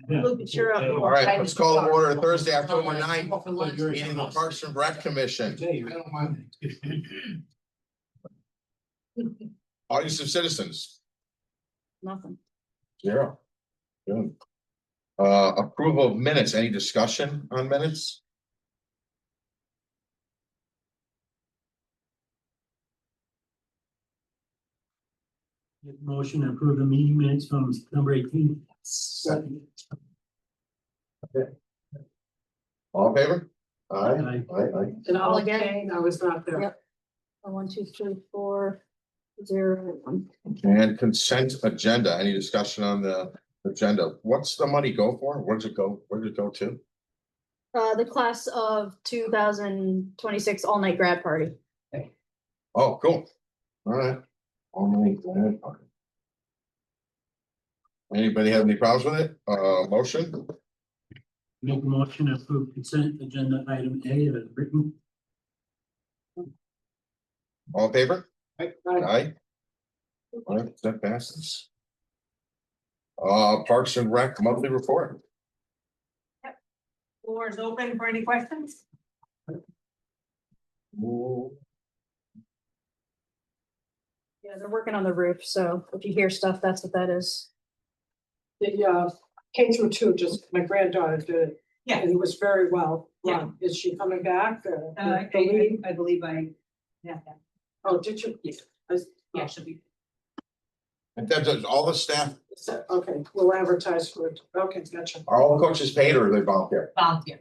Look at your. All right, let's call to order Thursday, October 9th, meeting of Parks and Rec Commission. Audience of citizens, Nothing. 0. Good. Approval of minutes, any discussion on minutes? Motion to approve the meeting minutes from September 18th. All in favor? Aye. Aye. Aye. And All all again? again, I was not there. Yep. 1, 2, 3, 4, 0, 1. And consent agenda, any discussion on the agenda? What's the money go for? Where does it go? Where did it go to? The class of 2026 all-night grad party. Oh, cool. All right. All night grad party. Anybody have any problems with it? Motion? Make a motion to approve consent agenda item A as written. All in favor? Aye. Aye. All right, that passes. Parks and Rec monthly report. Floor is open for any questions? Yeah, they're working on the roof, so if you hear stuff, that's what that is. The K-2, just my granddaughter did it. Yeah. And it was very well Yeah. run. Is she coming back? The I lead? believe yeah, Oh, did you? yeah, should be. And that's all the staff, Okay, we'll advertise for it. Okay, gotcha. are all the coaches paid or are they volunteer? Volunteer.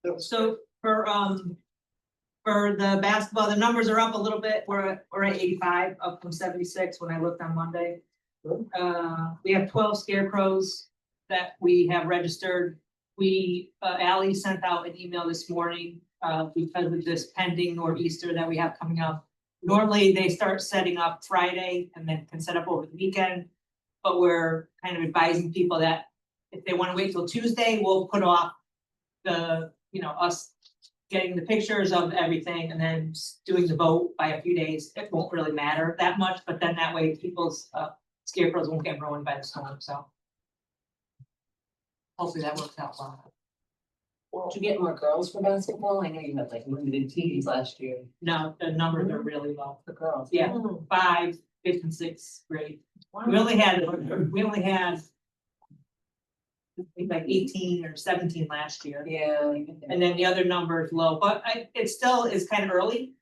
That was- So for the basketball, the numbers are up a little bit. We're at 85, up from 76 when I looked on Monday. We have 12 scarecrows that we have registered. Ally sent out an email this morning, because of this pending nor'easter that we have coming up. Normally, they start setting up Friday and then can set up over the weekend. But we're kind of advising people that if they want to wait till Tuesday, we'll put off us getting the pictures of everything and then doing the vote by a few days. It won't really matter that much, but then that way people's scarecrows won't get ruined by the storm, so. Hopefully that works out well. Did you get more girls for basketball? I know you had like limited teams last year No, the numbers are really low. for girls. Yeah, 5, 5th and 6th grade. We only had I think like 18 or 17 last year. Yeah. And then the other number is low, but it still is kind of early.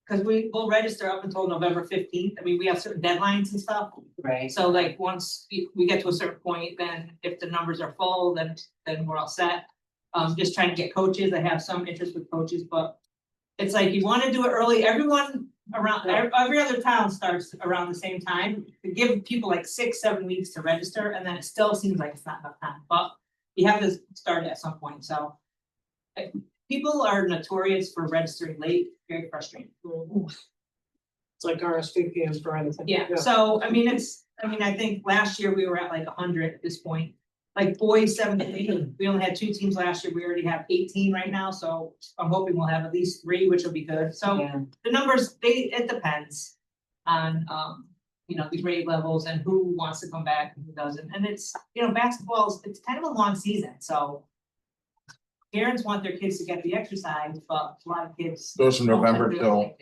Cause we'll register up until November 15th. I mean, we have certain deadlines and stuff. Right. So like, once we get to a certain point, then if the numbers are full, then we're all set. Just trying to get coaches. I have some interest with coaches, but it's like, you wanna do it early. Everyone around, every other town starts around the same time. To give people like 6-7 weeks to register, and then it still seems like it's not enough time, but you have to start at some point, so. People are notorious for registering late, very frustrating. It's like RSVPs for anything. Yeah, so I mean, I think last year we were at like 100 at this point. Like boys 17, we only had 2 teams last year, we already have 18 right now, so I'm hoping we'll have at least 3, which will be good, so. Yeah. The numbers, it depends on, the grade levels and who wants to come back and who doesn't, and it's, basketball it's kind of a long season, so. Parents want their kids to get the exercise, but a lot of kids. Goes from November till,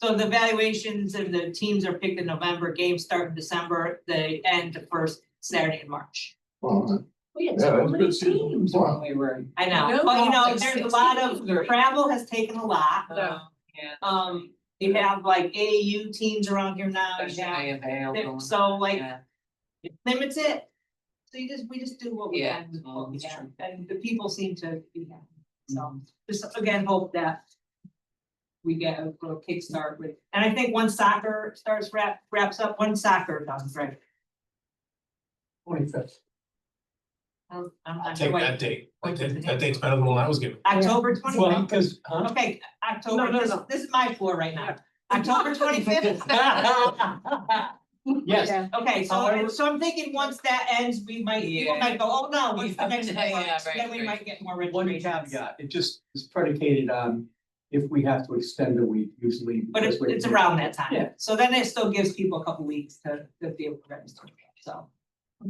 So the evaluations and the teams are picked in November, games start in December, they end the first Saturday in March. well, We had Yeah, so that's many good season. teams when we were. I know, No, but like there's a lot of, 16 travel has taken a lot. Yeah. You have like AAU teams around here now, you have, Yeah. so like, Yeah. it limits it. So we just do what we Yeah, can with well, what we that's have, true. and the people seem to be happy, so, Mhm. just again, hope that. We get a little kickstart with, and I think once soccer wraps up, when soccer does, right? 25th. I'm I'll not take sure that what, date. That date's better than the one I was given. October Well, 25th, because, okay, October, No. this is my floor right now, October 25th. yes, Yeah. Okay, However- so I'm thinking once that ends, people Yeah. might go, oh no, what's the next one? Yeah, right, Then we right. might get more one registrations. caveat, it just is predicated on if we have to extend a week, usually. But it's around that time. Yeah. So then it still gives people a couple weeks to be able to register, so.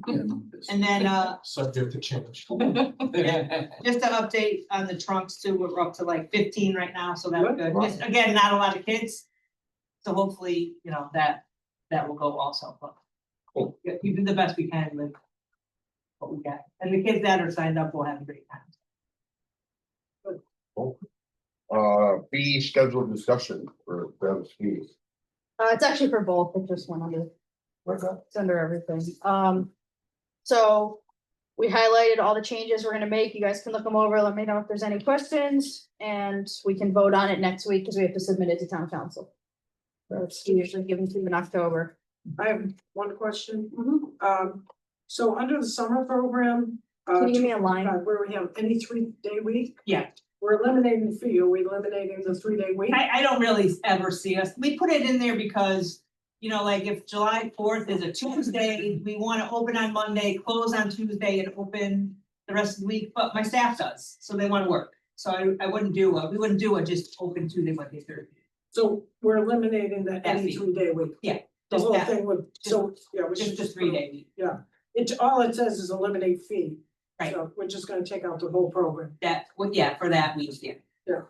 And then, Subject to change. just an update on the trunks too, we're up to like 15 right now, so that's good. Wow. Just, again, not a lot of kids. So hopefully, you know, that will go also, but. Cool. Yeah, we do the best we can with what we got, and the kids that are signed up will have a great time. Fee schedule discussion for those fees. It's actually for both, it just went under, What's that? it's under everything. So we highlighted all the changes we're gonna make. You guys can look them over, let me know if there's any questions, and we can vote on it next week, because we have to submit it to town council. So it's usually given to you in October. I have one question. Mhm. So under the summer program. Can you give me a line? Where we have any 3-day week, Yeah, we're eliminating the fee, are we eliminating the 3-day week? I don't really ever see us, we put it in there because, you know, like if July 4th is a Tuesday, we wanna open on Monday, close on Tuesday and open the rest of the week, but my staff does, so they wanna work. So we wouldn't do a just open Tuesday, Wednesday, Thursday. So we're eliminating the any fee. 3-day week. Yeah, The just whole that, thing would, so, yeah, we should just a 3-day week, all it says is eliminate fee. Right. So we're just gonna take out the whole program. that, well, yeah, for that week, yeah. Yeah,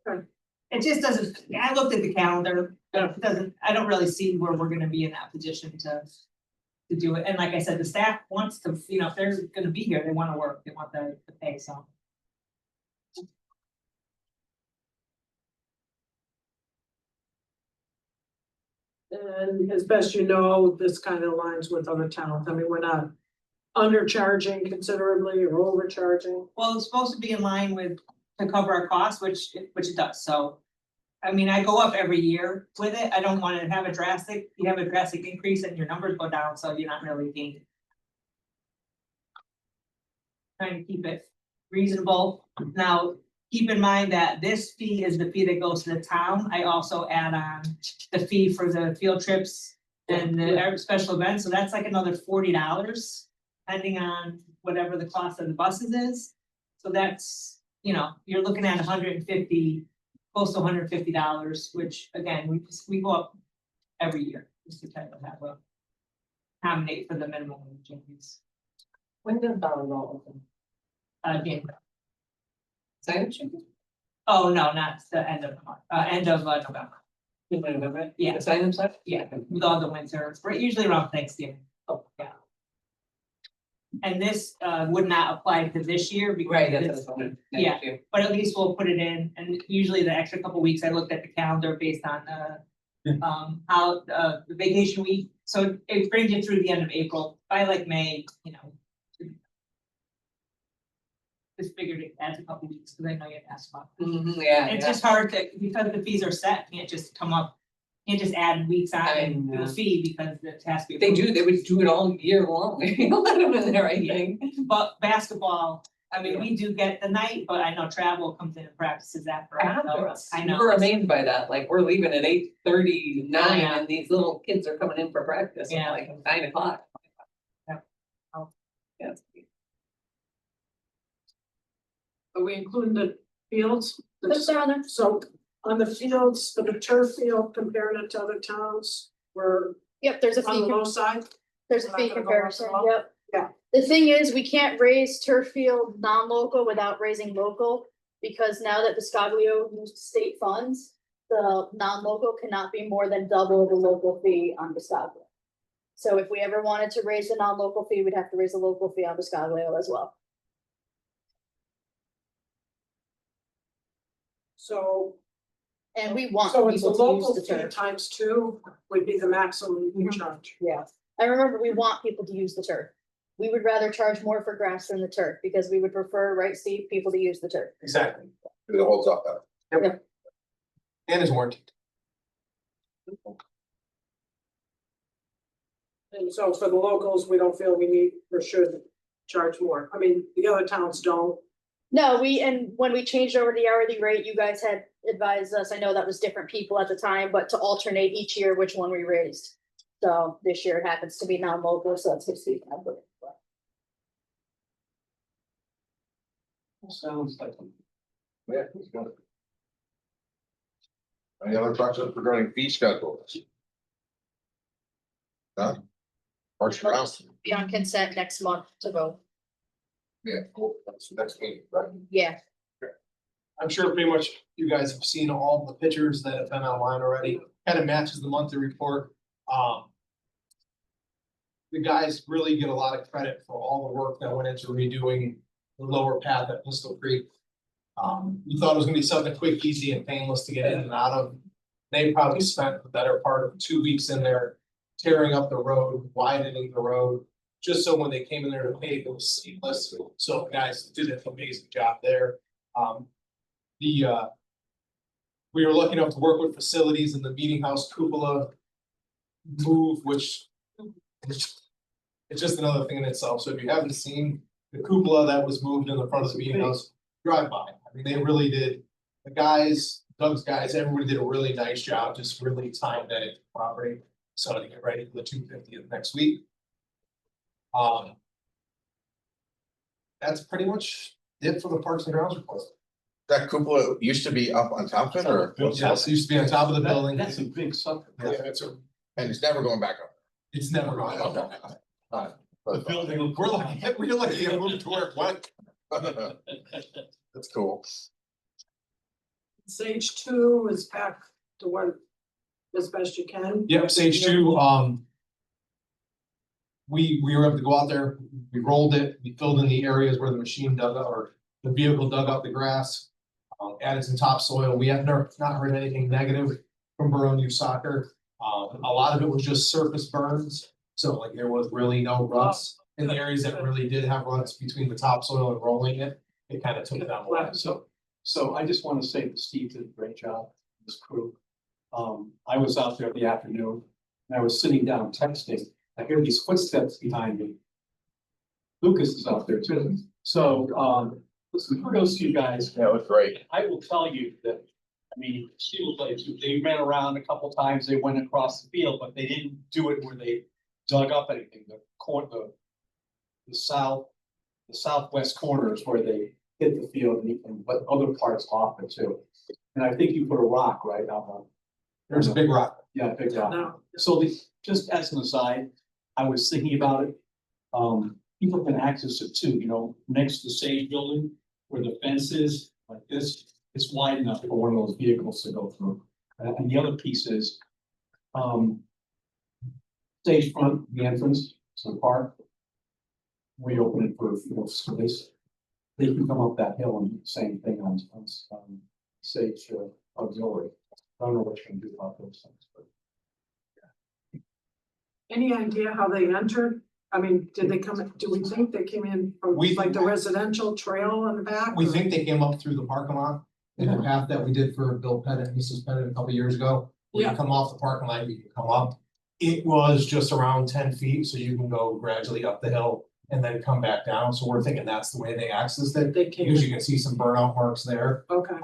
okay. It just doesn't, I looked at the calendar, it doesn't, I don't really see where we're gonna be in that position to do it, and like I said, the staff wants to, you know, if they're gonna be here, they wanna work, they want the pay, so. And as best you know, this kind of aligns with other towns. I mean, we're not undercharging considerably or overcharging. Well, it's supposed to be in line with, to cover our costs, which it does, so. I mean, I go up every year with it, I don't wanna have a drastic, you have a drastic increase and your numbers go down, so you're not really gaining. Trying to keep it reasonable, now, keep in mind that this fee is the fee that goes to the town, I also add on the fee for the field trips. And the special events, so that's like another $40, depending on whatever the cost of the buses is. So that's, you know, you're looking at $150, close to $150, which again, we go up every year, just to kind of have a accommodate for the minimum wage increase. When does volleyball open? January. Sign sheet? Oh, no, not the end of the month, end of November, In November? Yeah. The sign up stuff? yeah, with all the winter, it's usually around Thanksgiving. Oh, Yeah. And this would not apply to this year because right, that's what I it's- was wondering. Yeah. Next year. but at least we'll put it in, and usually the extra couple weeks, I looked at the calendar based on how the vacation week, so it brings you through the end of April, by like May, you know. Just figured it adds a couple weeks, because I know you had asked about. Yeah. It's yeah. just hard to, because the fees are set, can't just come up, can't just add weeks on and do a fee because it has to be. They approved. do, they would do it all year long. Let them in there, I think. But basketball, I mean, we do get the night, but I know travel comes in and practices after. I know. We're amazed by that, like, we're leaving at 8:39 Oh, yeah. and these little kids are coming in for practice, Yeah. at like 9 o'clock. Yeah. Yeah. Are we including the fields? Put that on there. So on the fields, for the turf field, comparing it to other towns, we're Yep, there's a on the fee, low side. there's a We're not fee gonna go comparison, up at all? yep. Yeah. The thing is, we can't raise turf field non-local without raising local, because now that Biscoglio used state funds, the non-local cannot be more than double the local fee on Biscoglio. So if we ever wanted to raise the non-local fee, we'd have to raise the local fee on Biscoglio as well. So, And we want so it's a people to use local the fee turf. times 2 would be the maximum we charge. Yeah, I remember we want people to use the turf. We would rather charge more for grass than the turf, because we would prefer, right, Steve, people to use the turf. Exactly. It holds up better. And is warranted. And so for the locals, we don't feel we need, or should charge more. I mean, the other towns don't. No, and when we changed over the hourly rate, you guys had advised us, I know that was different people at the time, but to alternate each year which one we raised. So this year it happens to be non-local, so that's what Steve had. Sounds like. Yeah, it's good. Any other questions regarding fee schedules? None? Parks and Grounds? Be on consent next month to go. Yeah, cool. That's the next meeting, right? Yeah, I'm sure pretty much you guys have seen all the pictures that have been online already, kind of matches the monthly report. The guys really get a lot of credit for all the work that went into redoing the lower path at Pistol Creek. We thought it was gonna be something quick, easy and painless to get in and out of. They probably spent the better part of 2 weeks in there tearing up the road, widening the road, just so when they came in there to pave, it was seamless. So guys did an amazing job there. We were lucky enough to work with facilities in the meeting house cupola move, which it's just another thing in itself. So if you haven't seen the cupola that was moved in the front of the meeting house, drive by. I mean, they really did, the guys, Doug's guys, everybody did a really nice job, just really tying that into the property. So to get ready for the 250th next week. That's pretty much it for the Parks and Grounds report. That cupola used to be up on top of it or? Yes, it used to be on top of the building. That's a big sucker. Yeah, And it's never going back up. it's never gone Okay. up. Alright. The building. We're lucky it moved to where it went. That's cool. Stage 2 is back to work as best you can. Yep, stage 2, we were able to go out there, we rolled it, we filled in the areas where the machine dug up, or the vehicle dug up the grass. Added some topsoil, we have not heard anything negative from Borough Youth Soccer. A lot of it was just surface burns, so like there was really no ruts. In the areas that really did have ruts between the topsoil and rolling it, it kind of took them away, so. So I just want to say that Steve did a great job, this crew. I was out there in the afternoon and I was sitting down texting. I hear these footsteps behind me. Lucas is out there too. So, listen, kudos to you guys. Yeah, it was great. I will tell you that, I mean, Steel Blades, they ran around a couple times, they went across the field, but they didn't do it where they dug up anything. The southwest corners where they hit the field and but other parts off it too. And I think you put a rock right on There's a big rock. yeah, big rock. No, So just as an aside, I was thinking about it. People can access it too, you know, next to the Sage Building where the fence is like this, it's wide enough for one of those vehicles to go through. And the other piece is, stage front, the entrance to the park. We open it for, you know, space. They can come up that hill and do the same thing on Sage Auxiliary. I don't know what you can do about those things, but. any idea how they entered? I mean, did they come, do we think they came in from We- like the residential trail in the back? We or- think they came up through the parking lot, in the path that we did for Bill Pettit and Mrs. Pettit a couple years ago. You Yeah. come off the parking lot, you can come up. It was just around 10 feet, so you can go gradually up the hill and then come back down. So we're thinking that's the way they accessed it. They came, Because you can see some burnout marks there. okay,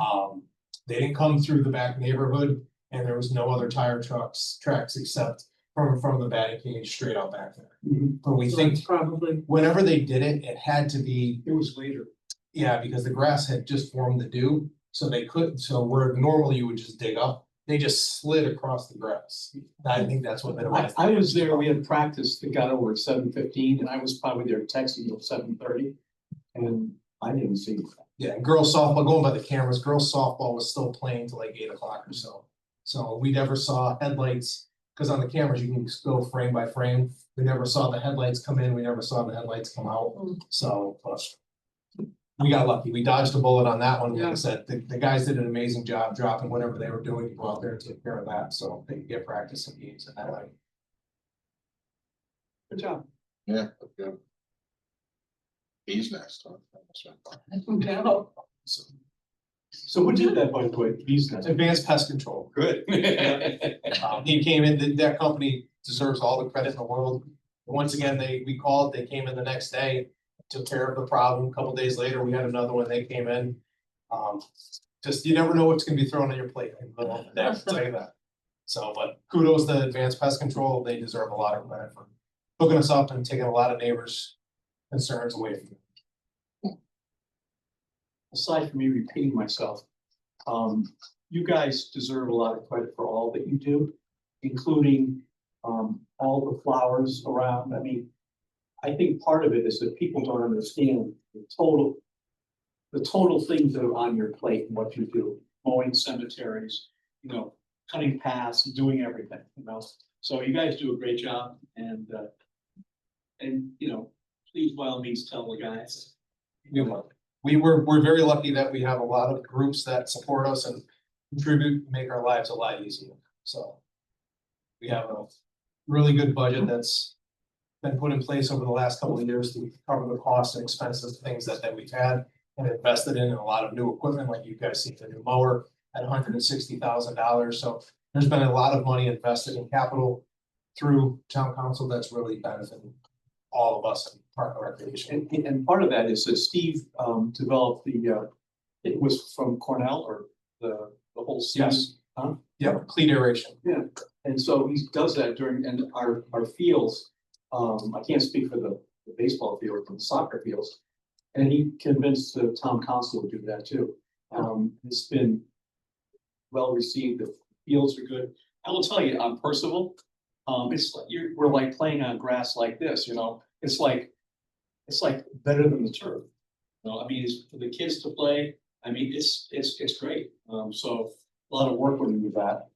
They didn't come through the back neighborhood and there was no other tire tracks except from the batting cage straight out back there. But we so think it's probably, whenever they did it, it had to be, It was later. yeah, because the grass had just formed the dew. So they couldn't, so where normally you would just dig up, they just slid across the grass. I think that's what that was. I was there, we had practice that got over at 7:15 and I was probably there texting till 7:30. And I didn't see it. Yeah, and girls softball, going by the cameras, girls softball was still playing till like 8 o'clock or so. So we never saw headlights, because on the cameras you can just go frame by frame. We never saw the headlights come in, we never saw the headlights come out, so, but. We got lucky, we dodged a bullet on that one, like I Yeah. said, the guys did an amazing job dropping whatever they were doing to go out there and take care of that, so they could get practice and games and that way. Good job. Yeah. Good. Bees nest. Huh? no, So who did that, by the way? These guys. Advanced pest control. Good. He came in, that company deserves all the credit in the world. Once again, we called, they came in the next day, took care of the problem. A couple days later, we had another one, they came in. Just, you never know what's gonna be thrown on your plate. I'll tell you that. So, but kudos to Advanced Pest Control, they deserve a lot of credit for hooking us up and taking a lot of neighbors' concerns away from them. Aside from me repeating myself, you guys deserve a lot of credit for all that you do, including, all the flowers around. I mean, I think part of it is that people don't understand the total things that are on your plate and what you do, mowing cemeteries, you know, cutting paths, doing everything, you know? So you guys do a great job and, you know, please by all means tell the guys. We're very lucky that we have a lot of groups that support us and contribute, make our lives a lot easier, so. We have a really good budget that's been put in place over the last couple of years to cover the costs and expenses, things that we've had. And invested in a lot of new equipment, like you guys see the new mower at $160,000, so there's been a lot of money invested in capital through town council that's really benefiting all of us in Park and Recreation. And part of that is that Steve, developed it was from Cornell or the whole series. Yes. Huh? Yep, clean aeration. And so he does that and our fields, I can't speak for the baseball field, but the soccer fields. And he convinced the town council to do that too. It's been well received, the fields are good. I will tell you, on Percival, it's like, we're like playing on grass like this, you know, it's like better than the turf. You know, I mean, it's for the kids to play, I mean, it's great, so a lot of work went into that.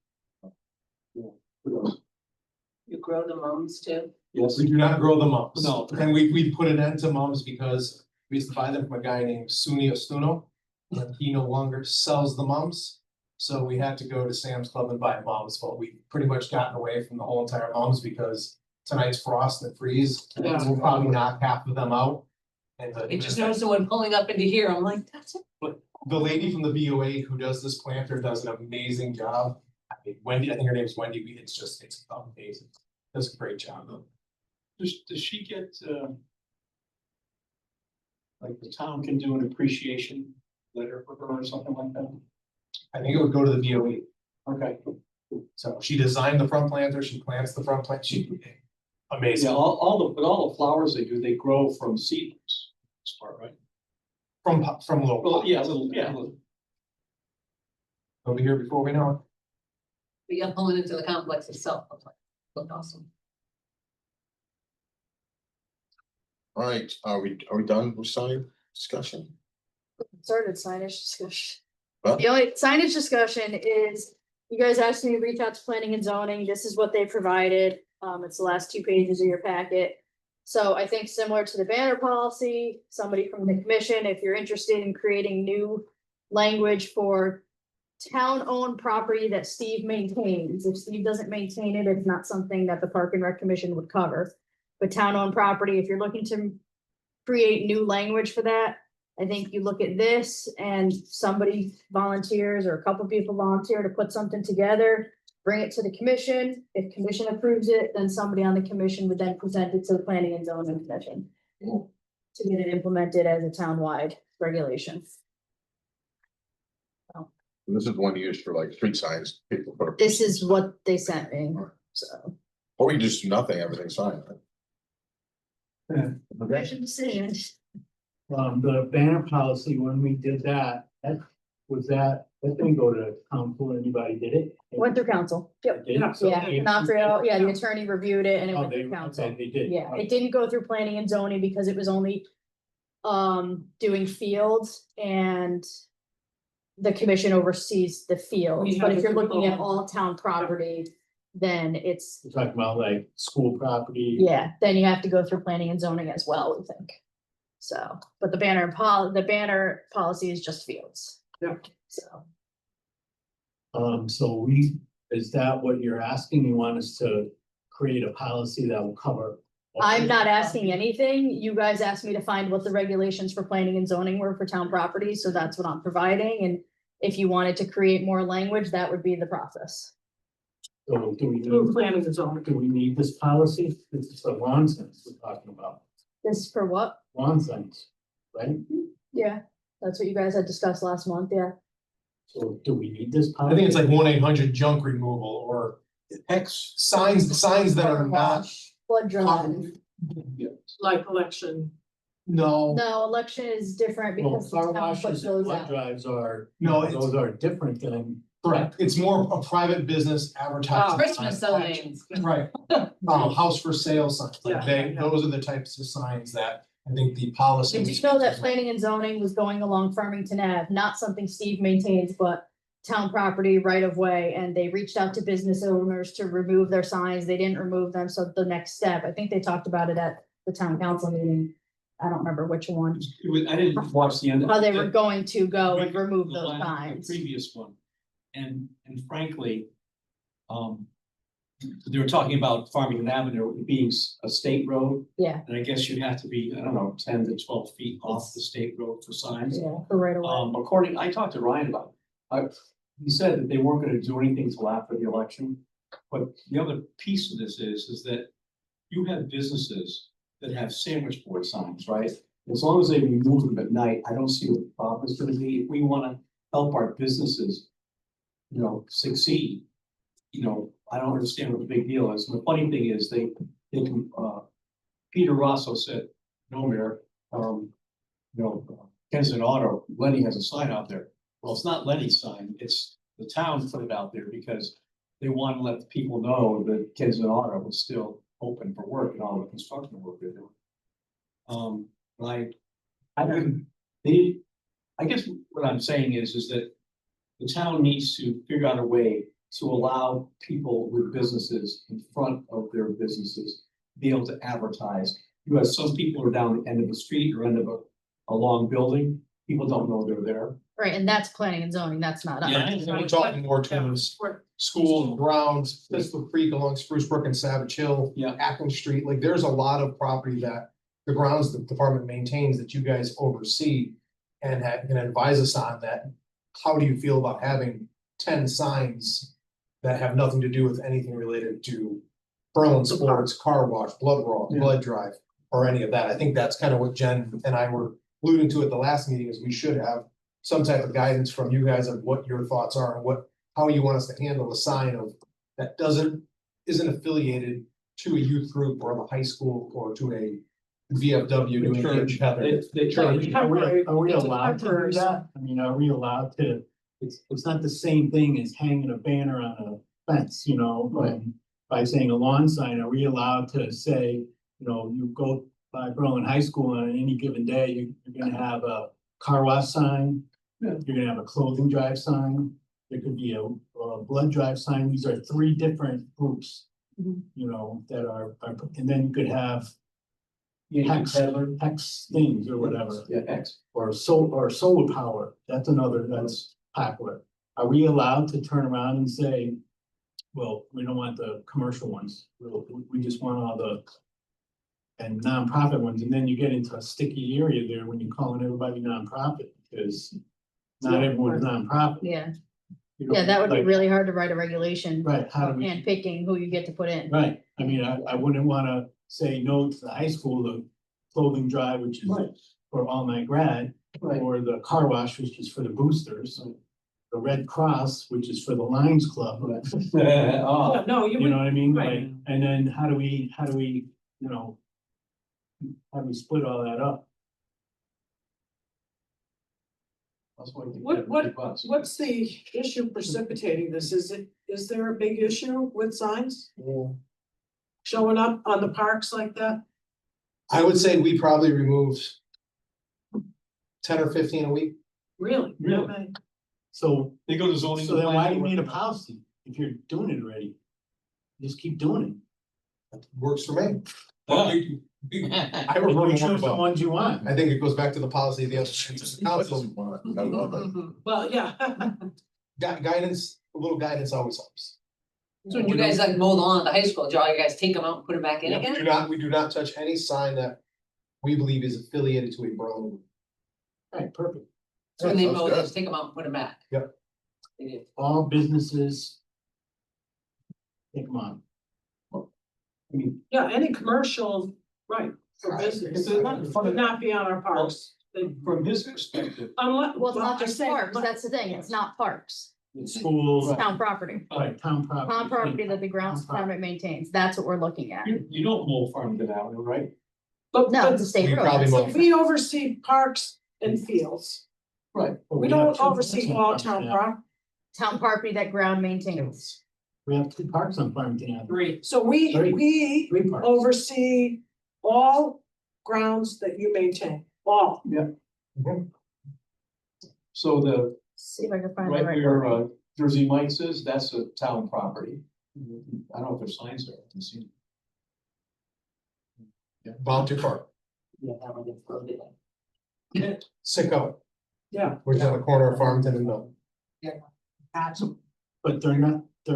You grow the mums too? Yes. We do not grow the mums. No. And we put an end to mums because we used to buy them from a guy named Suni Ostuno. And he no longer sells the mums. So we had to go to Sam's Club and buy mums, but we pretty much gotten away from the whole entire mums because tonight's frost and freeze. Yeah. We'll probably knock half of them out. And I just noticed the one pulling up into here, I'm like, that's it. the lady from the BOA who does this planter does an amazing job. I mean, Wendy, I think her name is Wendy. It's amazing. Does a great job. Does she get, like the town can do an appreciation letter for her or something like that? I think it would go to the BOE. Okay. So she designed the front planter, she plants the front plant, she, Yeah, amazing, all the flowers they do, they grow from seedlings, this part, right? from low. Well, yeah, little. They'll be here before we know But you're pulling into the complex itself, looked awesome. All right, are we done with sign discussion? Started signage discussion. Huh? The only signage discussion is, you guys asked me to reach out to planning and zoning, this is what they provided, it's the last 2 pages of your packet. So I think similar to the banner policy, somebody from the commission, if you're interested in creating new language for town-owned property that Steve maintains, if Steve doesn't maintain it, it's not something that the Park and Rec Commission would cover. But town-owned property, if you're looking to create new language for that, I think you look at this and somebody volunteers or a couple people volunteer to put something together, bring it to the commission. If commission approves it, then somebody on the commission would then present it to the planning and zoning commission to get it implemented as a town-wide regulation. And this is one used for like street signs, people put. This is what they sent me, so. Or we can just do nothing, everything's fine. Commission decision. The banner policy, when we did that that didn't go to council, anybody did it? Went through council, yep. Did it? So Yeah, if- Knopfriel, yeah, the attorney reviewed it and it Oh, went they, through council. okay, they did. Yeah, it didn't go through planning and zoning because it was only doing fields and the commission oversees the fields, We but have if you're the looking at people- all town property, then it's, We're talking about like school property. yeah, then you have to go through planning and zoning as well, we think. So, but the banner policy is just fields. Yeah. So, So is that what you're asking? You want us to create a policy that will cover? all I'm not property? asking anything. You guys asked me to find what the regulations for planning and zoning were for town property, so that's what I'm providing, and if you wanted to create more language, that would be the process. So do Through planning and zoning. we need this policy? This is the lawn signs we're talking about, This is for what? lawn signs, right? Yeah, that's what you guys had discussed last month, yeah. So do we need this I policy? think it's like 1-800 junk removal or X signs that are not. Blood drive. Like election. No, No, election is different Well, because the car town washes puts and those blood out. drives are, No, it's- those are different than Correct, it's more a private business advertising. Christmas signs. Right, house for sale signs, like those are the types of signs that I think the policy. Did you know that planning and zoning was going along Farmington Ave, not something Steve maintains, but town property right of way, and they reached out to business owners to remove their signs, they didn't remove them, so the next step, I think they talked about it at the town council meeting. I don't remember which one, I didn't watch the end. how they were going to go and remove The those last- the signs. Previous one, and frankly, they were talking about Farmington Avenue being a state road, Yeah, and I guess you have to be, I don't know, 10 to 12 feet off the state road for signs. yeah, for right away. I talked to Ryan about, he said that they weren't gonna do anything till after the election. But the other piece of this is that you have businesses that have sandwich board signs, right? As long as they remove them at night, I don't see what the problem is gonna be. If we wanna help our businesses, succeed, I don't understand what the big deal is. And the funny thing is, they can, Peter Rosso said, no, Mayor, Kensington Auto, Lenny has a sign out there. Well, it's not Lenny's sign, it's the town put it out there because they want to let the people know that Kensington Auto is still open for work and all the construction work they're doing. I guess what I'm saying is that the town needs to figure out a way to allow people with businesses in front of their businesses to be able to advertise. You have some people who are down the end of the street or end of a long building, people don't know they're there. Right, and that's planning and zoning, that's not us. Yeah. We're talking more towards schools, grounds, Pistol Creek along Spruce Brook and Savage Hill. Yeah. Acton Street, like there's a lot of property that the grounds the department maintains that you guys oversee. And can advise us on that. How do you feel about having 10 signs that have nothing to do with anything related to Berlin Sports, Car Wash, Blood Drive, or any of that? I think that's kind of what Jen and I were alluding to at the last meeting, is we should have some type of guidance from you guys of what your thoughts are and how you want us to handle a sign of that isn't affiliated to a youth group or a high school or to a VFW doing each other. Are we allowed to do that? I mean, are we allowed to, it's not the same thing as hanging a banner on a fence, Right. By saying a lawn sign, are we allowed to say, you go by Berlin High School on any given day, you're gonna have a car wash sign. Yeah. You're gonna have a clothing drive sign, there could be a blood drive sign, these are three different groups. Mhm. That are, and then you could have hex things or whatever. Yeah, X. Or solar power, that's popular. Are we allowed to turn around and say, well, we don't want the commercial ones, we just want all the and nonprofit ones, and then you get into a sticky area there when you're calling everybody nonprofit, because not everyone's nonprofit. Yeah, yeah, that would be really hard to write a regulation, Right, how do we? and picking who you get to put in. Right, I mean, I wouldn't wanna say no to the high school, the clothing drive, which is for all night grad. Right. Or the car wash, which is for the boosters, the Red Cross, which is for the Lions Club. Oh, Yeah, no, You know what I mean? Right. Like, and then how do we, how do we split all that up? that's why you get What- $50 bucks. What's the issue precipitating this? Is there a big issue with signs showing up on the parks like that? I would say we probably removed 10 or 15 a week. Really? Really? Okay. So, They go to zoning. so then why do you need a policy if you're doing it already? Just keep doing That works for me. Yeah. I it. would You really choose the ones you want. I think it goes back to the policy of the other council. I love it. Well, yeah. Guidance, a little guidance always helps. So when you guys like mow the lawn at the high school, do all you guys take them out and put them back in again? We do not touch any sign that we believe is affiliated to a Berlin group. Right, perfect. So when they Sounds mow, they good. just take them out and put them back. Yep. They do. All businesses. Take them on. I mean, Yeah, any commercial, right, for business, would not be on our parks. from his perspective, Unless. Well, it's not I just say- parks, that's the thing, it's not parks, Schools, it's town property, right, town property. town property that the grounds department maintains, that's what we're looking at. you don't mow Farmington Avenue, right? But, No, but it's a state We road. probably that's won't. different. we oversee parks and fields. Right. But We have don't two oversee all parks town now. property. town property that ground maintains. We have 2 parks on Farmington Avenue. Three. So we, Three. we 3 parks. oversee all grounds that you maintain, all. So the, See if I can find the right right. where, Jersey Mike's is, that's a town property. I don't know if there's signs there, I haven't seen. Volunteer Park, Yeah, that one gets loaded in. Sicko, Yeah. which is on the corner of Farmington and Mill. But they're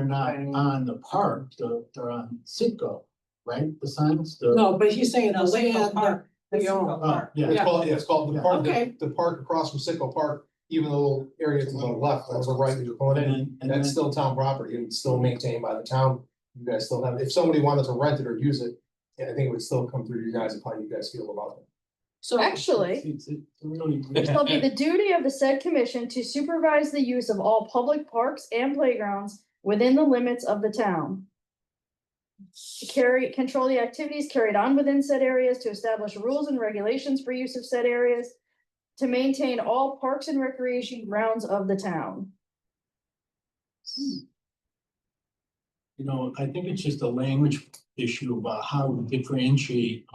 not on the park, they're on Citgo, right? The signs, the. No, but he's saying the No, Citgo land that Park. we That's own. Citgo Oh, Park. yeah. It's called the park, Okay. the park across from Sicko Park, even the little area to the left, that's the right you're going in. And That's then, still town property and it's still maintained by the town. You guys still have, if somebody wanted to rent it or use it, I think it would still come through you guys and how you guys feel about it. So Actually, it's really. it shall be the duty of the said commission to supervise the use of all public parks and playgrounds within the limits of the town. To control the activities carried on within said areas, to establish rules and regulations for use of said areas. To maintain all parks and recreation grounds of the town. You know, I think it's just a language issue about how we differentiate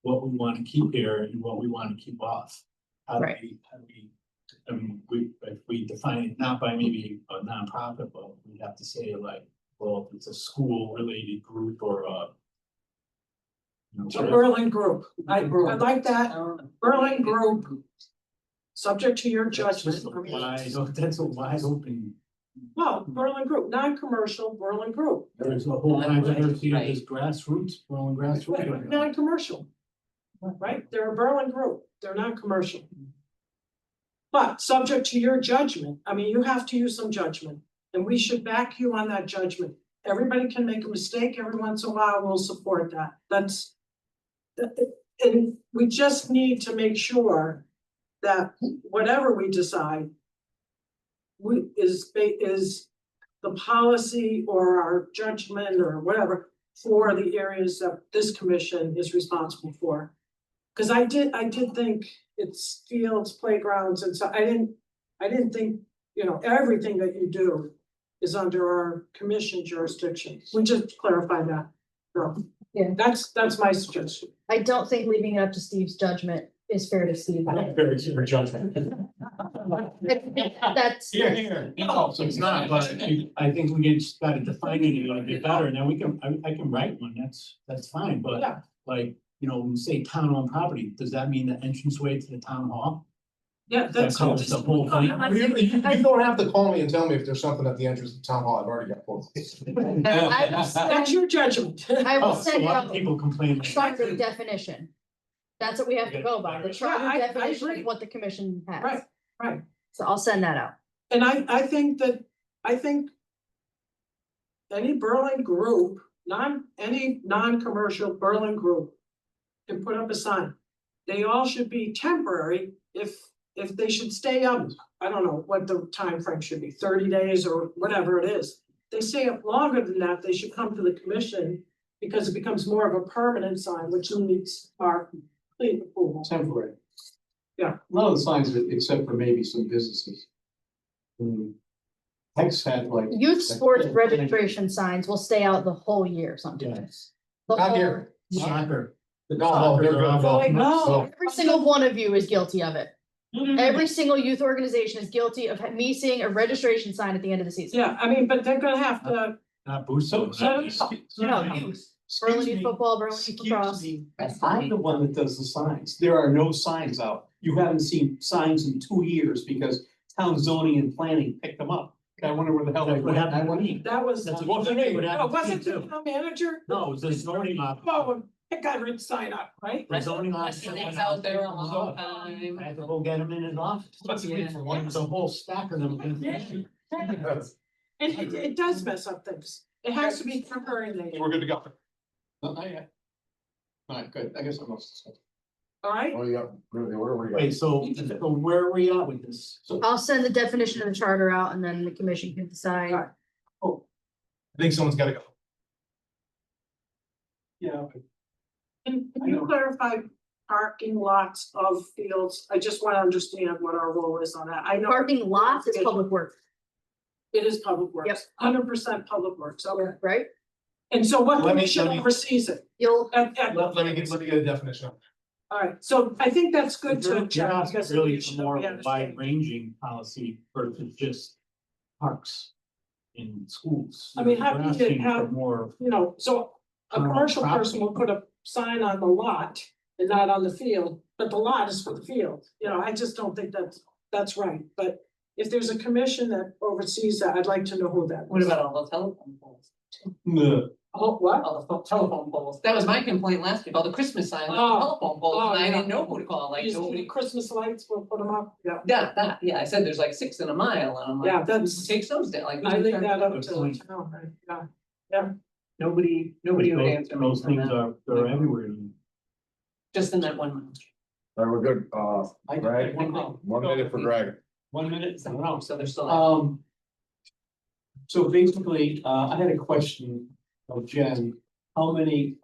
what we want to keep here and what we want to keep off. How do Right. I mean, if we define it not by maybe a nonprofit, but we have to say like, well, if it's a school related group or you know, a Berlin group, I like that, Um, Berlin group, subject to your that's judgment. just a that's a wide open. Well, Berlin group, non-commercial Berlin group, There's a whole controversy of Right. this grassroots, Berlin grassroots. right now. non-commercial. Right, they're a Berlin group, they're not commercial. But subject to your judgment, I mean, you have to use some judgment, and we should back you on that judgment. Everybody can make a mistake every once in a while, we'll support that, and we just need to make sure that whatever we decide. Is the policy or our judgment or whatever for the areas that this commission is responsible for. Cause I did think it's fields, playgrounds, and so I didn't think, everything that you do is under our commission jurisdiction. We just clarify that. So, Yeah. That's my suggestion. I don't think leaving it up to Steve's judgment is fair to Steve. Very super judgment. That's. Here. No, so It's not, but I think we just gotta define it a little bit better, and then we can, I can write one, that's fine, but Yeah. like, when we say town-owned property, does that mean the entranceway to the town hall? Yeah, That that's. covers the whole thing? You don't have to call me and tell me if there's something at the entrance of town hall, I've already got both. I will That's send- your judgment. I will Oh, so send a lot of out people complain. charter definition. That's what we have to go by, the charter I definition agree. of what the commission has. Right, right. So I'll send that out. And I think any Berlin group, any non-commercial Berlin group can put up a sign. They all should be temporary if they should stay up, I don't know what the time frame should be, 30 days or whatever it is. They stay up longer than that, they should come to the commission because it becomes more of a permanent sign, which needs our complete approval. Temporary. Yeah. None of the signs, except for maybe some businesses. Hex had like. Youth sports registration signs will stay out the whole year sometimes. The Not whole- here. Soccer. No, they're good. Like, no. Every single one of you is guilty of it. Every single youth organization is guilty of me seeing a registration sign at the end of the season. Yeah, I mean, but they're gonna have to, Not boost. So, No, youth. Berlin Youth Football, Berlin Youth Lacrosse. I'm the one that does the signs. There are no signs out. You haven't seen signs in 2 years because town zoning and planning picked them up. I wonder where the hell they That's what went. happened to me. that was. That's what I mean. what No, happened to me wasn't the too. town manager? No, it was the zoning Oh, it got rid sign up, right? The zoning officer. It's out there all the time. I had to go get him in his office. Yeah. There's a whole stack of them. It does mess up things. It has to be temporary in nature, We're good to go. Not yet. All right, good. I guess I'm. all right? Oh, yeah, really, what are we? Wait, so where are we at with this? I'll send the definition of the charter out and then the commission can decide. Alright. I think someone's gotta go. Yeah. Can you clarify parking lots of fields? I just wanna understand what our role is on that. I know. Parking lots is public works. It is public Yep. works, 100% public works, okay. right? And so what Let me- commission let me- oversees it? You'll, Let me get a definition. All right, so I think that's good to You're check asking because really we should for more we of a understand. wide ranging policy versus just parks in schools. I mean, how We're can you asking for have- more, You know, so a commercial person will put a sign on the lot and not on the field, but the lot is for the field. You know, I just don't think that's right, but if there's a commission that oversees that, I'd like to know who that is. What about all the telephone poles? Oh, what? All the telephone poles. That was my complaint last week, all the Christmas signs, on the Oh. telephone poles, Oh, and I yeah. didn't know who to call, like You see nobody. Christmas lights, we'll put them up, yeah. Yeah, I said there's like 6 in a mile, and I'm like. Yeah, who that's- takes those down, like. I who's leave in that charge? up to the town, right, yeah. Nobody would those answer me those from things that, they're everywhere. just in that 1 month. All right, we're good. I Greg, one thing. 1 minute for Greg. 1 minute. So they're still. So basically, I had a question of Jen, how many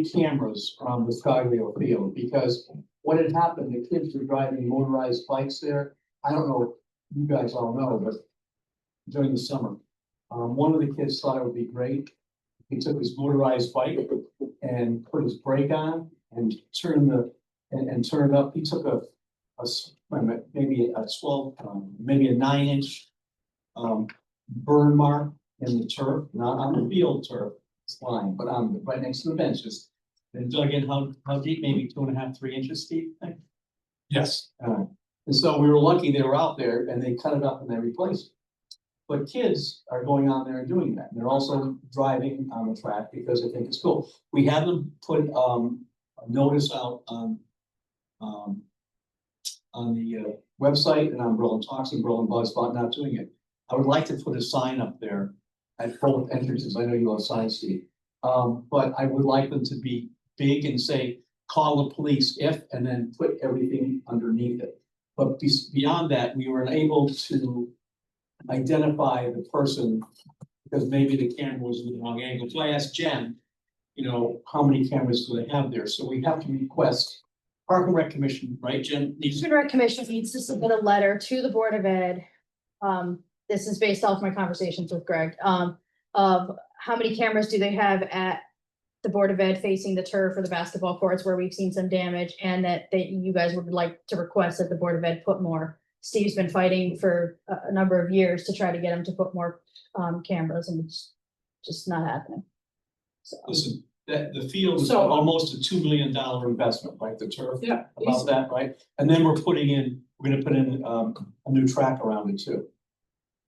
cameras are on the Skyview field? Because what had happened, the kids were driving motorized bikes there. I don't know, you guys all know, but during the summer, one of the kids thought it would be great. He took his motorized bike and put his brake on and turned and turned up. He took maybe a 12, maybe a 9-inch burn mark in the turf, not on the field turf, it's fine, but on right next to the benches. And dug in how deep, maybe 2.5, 3 inches deep, I think. Yes. And so we were lucky they were out there and they cut it up and they replaced it. But kids are going on there and doing that. And they're also driving on the track because they think it's cool. We had them put a notice out on the website and on Berlin Talks and Berlin Buzz about not doing it. I would like to put a sign up there at both entrances. I know you love signs, Steve. But I would like them to be big and say, call the police if, and then put everything underneath it. But beyond that, we were unable to identify the person because maybe the camera was in the wrong angle. So I asked Jen, how many cameras do they have there? So we have to request Park and Rec Commission, right, Jen? Student Rec Commission needs to submit a letter to the Board of Ed. This is based off my conversations with Greg, of how many cameras do they have at the Board of Ed facing the turf or the basketball courts where we've seen some damage, and that you guys would like to request that the Board of Ed put more. Steve's been fighting for a number of years to try to get him to put more cameras, and it's just not happening. So, Listen, the field is So- almost a $2 million investment, right, the turf? Yeah. About that, right? And then we're gonna put in a new track around it too.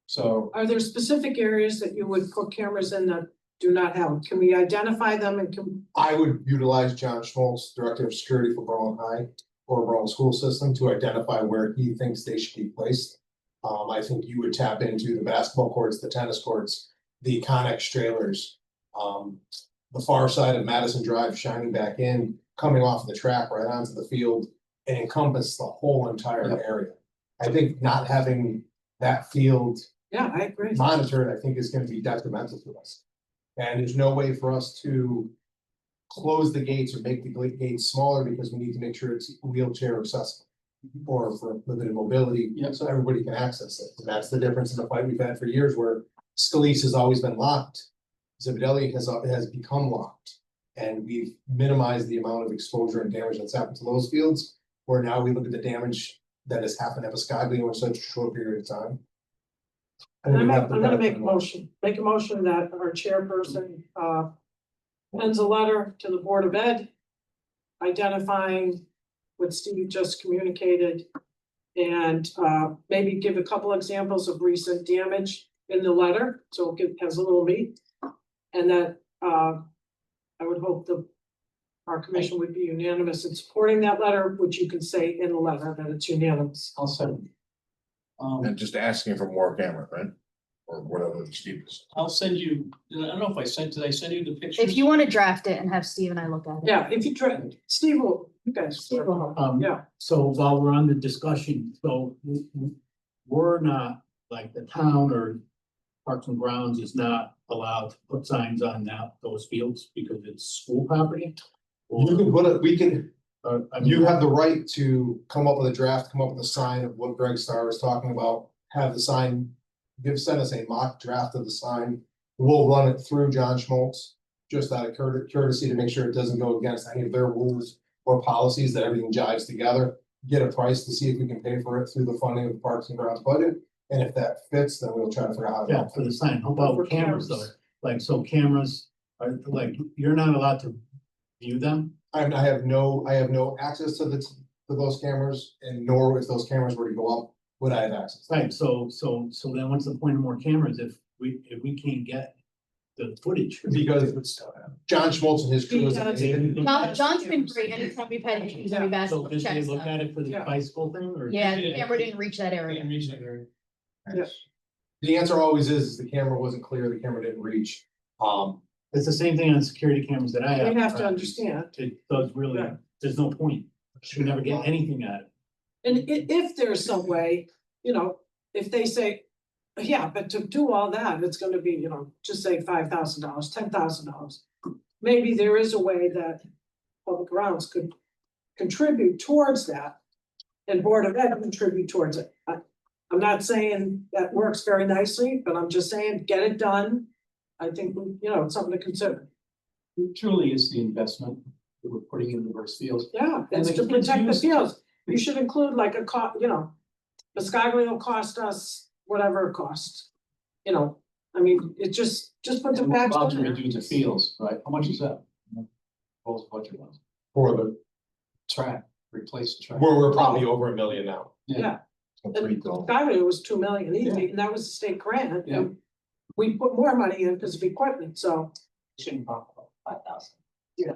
So, Are there specific areas that you would put cameras in that do not have? Can we identify them and can, I would utilize John Schmaltz, Director of Security for Berlin High or Berlin School System, to identify where he thinks they should be placed. I think you would tap into the basketball courts, the tennis courts, the Connex trailers, the far side of Madison Drive shining back in, coming off the track right onto the field, and encompass the whole entire Yep. area. I think not having that field yeah, I agree. monitored, I think is gonna be detrimental to us. And there's no way for us to close the gates or make the gates smaller because we need to make sure it's wheelchair accessible. Or for limited mobility, Yep. so everybody can access it. And that's the difference in the fight we've had for years where Scalise has always been locked. Zipadelli has become locked. And we've minimized the amount of exposure and damage that's happened to those fields. Where now we look at the damage that has happened at Piscataway in such a short period of time. I think we have to I'm gonna make a benefit motion, that our chairperson, sends a letter to the Board of Ed. Identifying what Steve just communicated. And, maybe give a couple examples of recent damage in the letter, so it has a little meat. And that, I would hope our commission would be unanimous in supporting that letter, which you can say in the letter that it's unanimous. I'll send. And just asking for more camera, right? Or whatever the steepest. I'll send you, I don't know if did I send you the pictures? if you want to draft it and have Steve and I look at it. Yeah, if you try, Steve will, you guys. Steve will help. Yeah. So while we're on the discussion, so we're not, like the town or Parks and Grounds is not allowed to put signs on those fields because it's school property? You can put it, we can, I mean, you have the right to come up with a draft, come up with a sign of what Greg Starr was talking about, have the sign send us a mock draft of the sign. We'll run it through John Schmaltz, just out of courtesy to make sure it doesn't go against any of their rules or policies, that everything jives together. Get a price to see if we can pay for it through the funding of the Parks and Grounds budget, and if that fits, then we'll try to figure out how to. Yeah, for the sign. How For about cameras though? cameras. Like, so cameras are like, you're not allowed to view them? I have no access to those cameras, and nor if those cameras were to go up, would I have access. Right, so then what's the point of more cameras if we can't get the footage? Because John Schmaltz and his crew is amazing. John's been great anytime we've had issues and we've asked So him did to they check look stuff. at it for the Yeah. bicycle thing or? Yeah, the camera didn't reach that area. The answer always is the camera wasn't clear, the camera didn't reach. It's the same thing on security cameras that I have. We have to understand. It does really, Yeah. there's no point. You never get anything out of it. And if there's some way, you know, if they say, yeah, but to do all that, it's gonna be, you know, just say $5,000, $10,000. Maybe there is a way that public grounds could contribute towards that. And Board of Ed contribute towards it. I'm not saying that works very nicely, but I'm just saying, get it done. I think, you know, it's something to consider. It truly is the investment that we're putting in diverse fields. Yeah, And it's the to kids protect the use- fields. You should include like a you know, Biscaglia will cost us whatever it costs. You know, I mean, it just put the And we're facts about to in there. redo the fields, right? How much is that? Both budget ones. For the, Track, replace the track. we're probably over $1 million now. Yeah. So And three goals. Biscaglia was 2 million easy, and that was a state grant. Yeah. And we put more money in because of equipment, so. Shouldn't talk about 5,000. Yeah,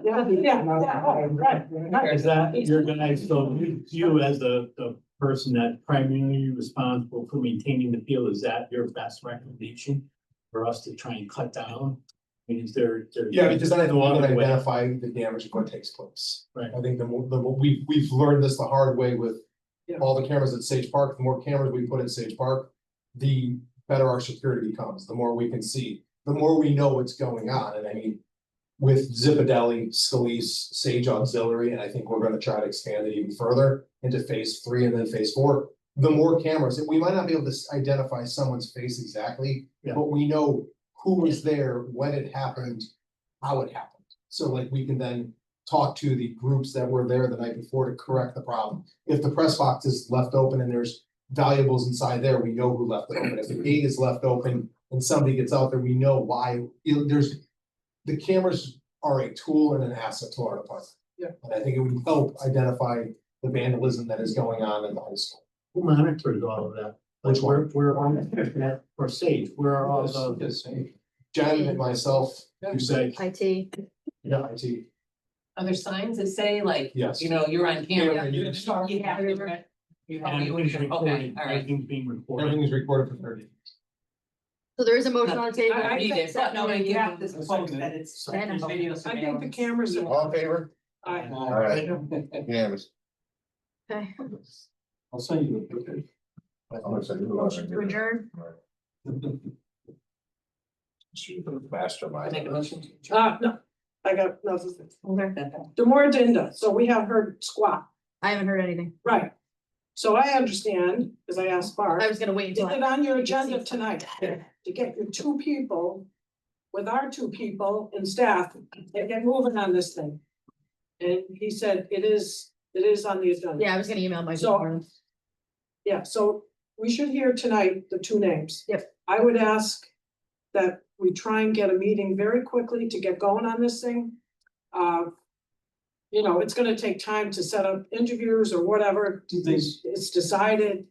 right. Is that your guys, so you as the person that primarily responsible for maintaining the field, is that your best recommendation? For us to try and cut down? I mean, is there? Yeah, because then I think we No can other way. identify the damage of what takes place. Right. I think we've learned this the hard way with Yeah. all the cameras at Sage Park. The more cameras we put at Sage Park, the better our security becomes, the more we can see, the more we know what's going on. And I mean, with Zipadelli, Scalise, Sage Auxiliary, and I think we're gonna try to expand it even further into phase 3 and then phase 4. The more cameras, we might not be able to identify someone's face exactly, Yeah. but we know who was there, when it happened, how it happened. So like we can then talk to the groups that were there the night before to correct the problem. If the press box is left open and there's valuables inside there, we know who left it open. If the gate is left open and somebody gets out there, we know why. The cameras are a tool and an asset to our department. Yeah. And I think it would help identify the vandalism that is going on in the high school. Who monitors all of that? Like, Which one? where on that, for Sage, where are all the, Yes, hey. Jen and myself, you say, IT. yeah, IT, Are there signs that say like, yes. you know, you're on camera? Yeah, you- You have to. You have and to- everything's Okay, recorded, all right. everything's being recorded. Everything is recorded for 30 days. So there is a motion on the table. I think But so. no, you have to post that it's. I know. video I think the surveillance. cameras are. All in favor? All right, unanimous. Okay, I'll send you the picture. I'm gonna send you a motion to adjourn. Mastermind. Make a motion. No, I got nothing. Okay. The more addenda, so we have heard squat, I haven't heard anything. right? So I understand, because I asked Bart, I was gonna wait is until. it on your agenda tonight to get your 2 people with our 2 people and staff and get moving on this thing? And he said it is on the agenda. Yeah, I was gonna email Mike. So- tomorrow. Yeah, so we should hear tonight the 2 names. Yep. I would ask that we try and get a meeting very quickly to get going on this thing. You know, it's gonna take time to set up interviews or whatever, it's decided,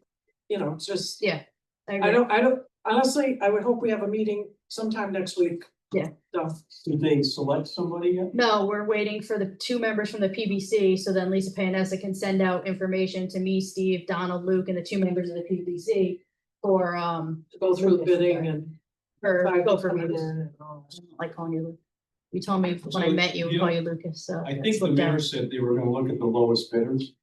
you know, it's just, I I agree. don't, honestly, I would hope we have a meeting sometime next week. Yeah. So, Did they select somebody yet? No, we're waiting for the 2 members from the PBC, so then Lisa Panessa can send out information to me, Steve, Donald, Luke, and the 2 members of the PBC for, to go through bidding and. go for Five me. and all that. Like calling you, Luke. You told me when I So met you, you- call you Lucas, so. I think it's the looked mayor at. said they were gonna look at the lowest bidders.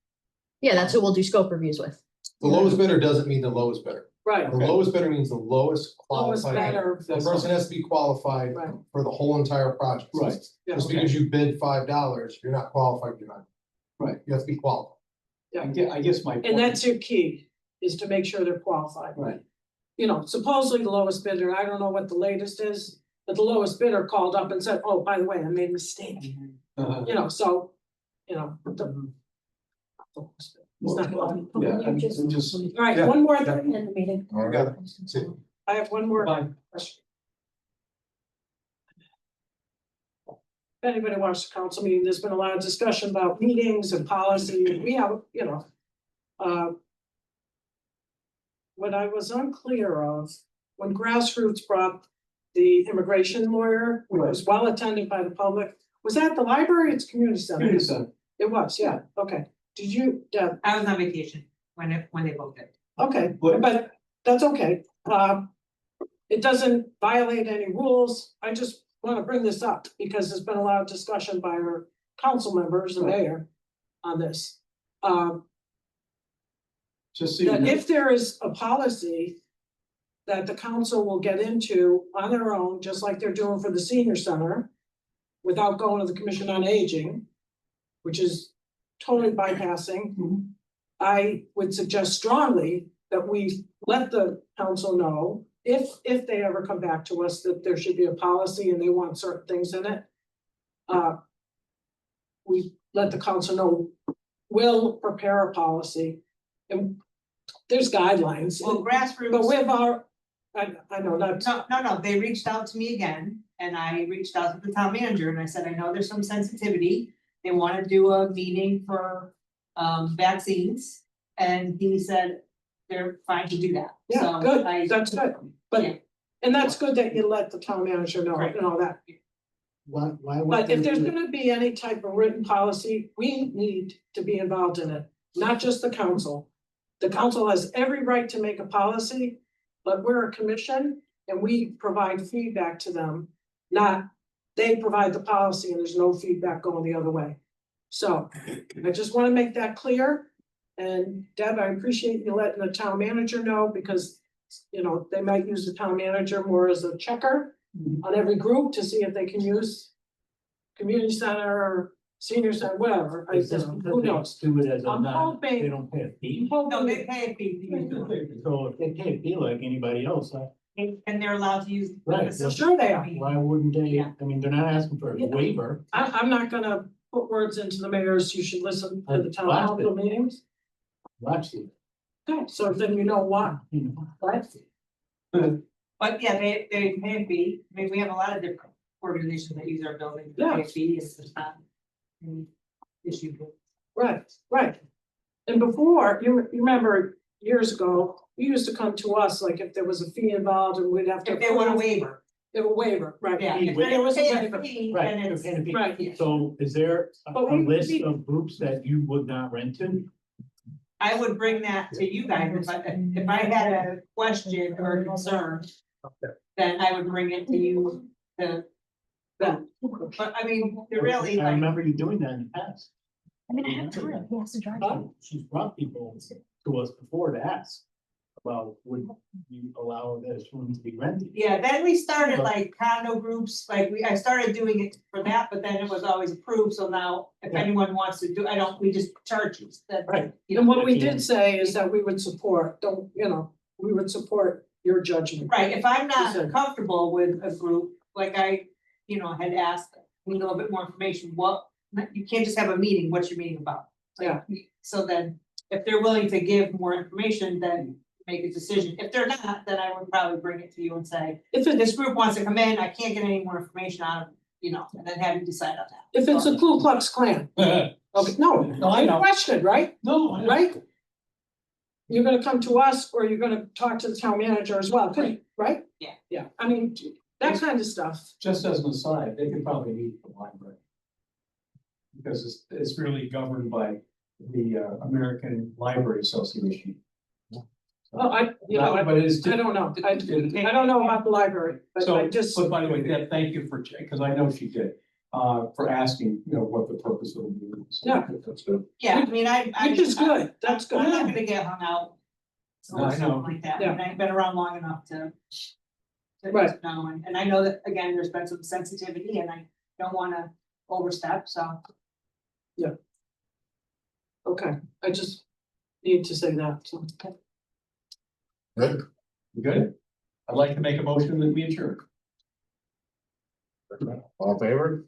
Yeah, that's who we'll do scope reviews with. The lowest bidder doesn't mean the lowest bidder. Right, The lowest bidder means the lowest lowest qualified. better, The person has to be qualified Right. for the whole entire project. Right. Yeah. Just because you bid $5, you're not qualified, you're not. Right. You have to be qualified. I guess my. and point that's is- your key, is to make sure they're qualified. Right. you know, supposedly the lowest bidder, I don't know what the latest is, but the lowest bidder called up and said, oh, by the way, I made a mistake, you know, so, you know. It's not good. Yeah, I'm just, All right, one more thing, In the meeting. All right. I have one more Bye. question. If anybody wants to council meeting, there's been a lot of discussion about meetings and policy, and we have, you know. What I was unclear of, when Grassroots brought the immigration lawyer, who was well attended by the public, was that the library, it's community center? Community center. It was, yeah, okay, did you, I was on vacation when they booked it. okay, But- but that's okay, it doesn't violate any rules, I just wanna bring this up, because there's been a lot of discussion by our council members and mayor on this. Just so you That know, if there is a policy that the council will get into on their own, just like they're doing for the senior center, without going to the Commission on Aging, which is totally bypassing, I would suggest strongly that we let the council know if they ever come back to us that there should be a policy and they want certain things in it. We let the council know, we'll prepare a policy and there's guidelines. Well, Grassroots. But with our, I know, not, No, they reached out to me again, and I reached out to the town manager, and I said, I know there's some sensitivity. They wanna do a meeting for vaccines, and he said they're fine to do that. yeah, So good, I- that's good, Yeah. but, and that's good that you let the town manager know Right. and all that. Why would But if they there's do it? gonna be any type of written policy, we need to be involved in it, not just the council. The council has every right to make a policy, but we're a commission and we provide feedback to them. Not, they provide the policy and there's no feedback going the other way. So I just wanna make that clear. And Deb, I appreciate you letting the town manager know because, you know, they might use the town manager more as a checker on every group to see if they can use community center or senior center, whatever, Is this who because knows? they do it as a I'm non, they hoping- don't pay a fee? No, they pay a fee to use it, So if they pay a fee like anybody else, and they're allowed to use. the Right, facility. Sure they are. why wouldn't they, Yeah. I mean, they're not asking for a Yeah. waiver. I'm not gonna put words into the mayor's, you should listen to the town council meetings. Watch it, Okay, so then you know why, you know. right? But yeah, they pay a fee, I mean, we have a lot of different organizations that use our building, they pay a fee, it's not an issue. Right, right. And before, you remember years ago, you used to come to us, like if there was a fee involved and we'd have to. If they want a waiver, They were waiver, right? yeah, Fee if they're was a paying a waiver. fee, Right, then they're it's, paying a fee. Right. So is there But a we- list we- of groups that you would not rent to? I would bring that to you guys, if I had a question or concern. Then I would bring it to you, but I mean, they're really I like, remember you doing that in the past. I mean, I have time, he has to drive. She's brought people to us before to ask about, would you allow this room to be rented? yeah, then we started like condo groups, like I started doing it for that, but then it was always approved, so now if Yeah. anyone wants to do, we just charge you. That, Right. you And know, what we did say is that we would support, we would support your judgment. right, if I'm Exactly. not comfortable with a group, like I, had asked, a little bit more information, you can't just have a meeting, what's your meeting about? Like, so then, if they're willing to give more information, then make a decision, if they're not, then I would probably bring it to you and say, If it, this group wants to come in, I can't get any more information out of, and then have you decide on that. if it's a Ku Klux Klan, okay, no, No, I know. question, right? No, I know. Right? You're gonna come to us or you're gonna talk to the town manager as well, right? Yeah. Yeah, I mean, that kind of stuff, Just as an aside, they could probably meet at the library. Because it's really governed by the American Library Association. oh, But it's. I don't know, I don't know about the library, but I So, just, but by the way, Deb, thank you for, because I know she did, for asking, what the purpose of the meeting is. Yeah. That's good. Yeah, I mean, I. which is good, that's I'm not good. gonna get hung out. No, I Or something know. like that, Yeah. and I've been around long enough to. Right. Know, and I know that, again, there's been some sensitivity and I don't wanna overstep, so. Okay, I just need to say that, so. Good. Good? I'd like to make a motion that we adjourn. All in favor?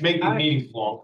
Make the meeting long.